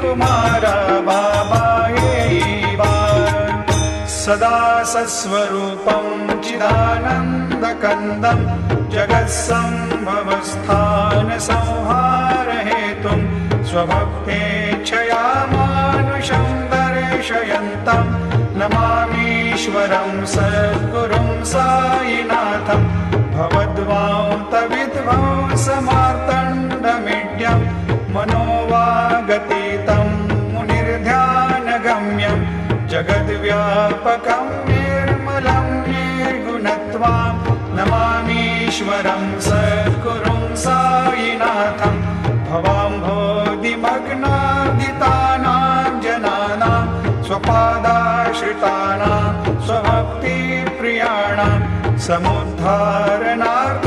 कुमारा बाबा येवा सदा सस्वरूपं चिदानन्दकन्दं जगत्सम्भवस्थानसंहारहेतुं स्वभक्तेच्छया मानुषं दर्शयन्तं नमामीश्वरं सद्गुरुं साईनाथं भवद्वान्तविध्वंसमार्तण्डमीड्यं मनोवागतीतं मुनिर्ध्यानगम्यं जगद्व्यापकं निर्मलं निर्गुणत्वां नमामीश्वरं सद्गुरुं साईनाथं भवाम्भोधिमग्नादितानां जनानां स्वपादाश्रितानां स्वभक्तिप्रियाणां समुद्धारणार्थं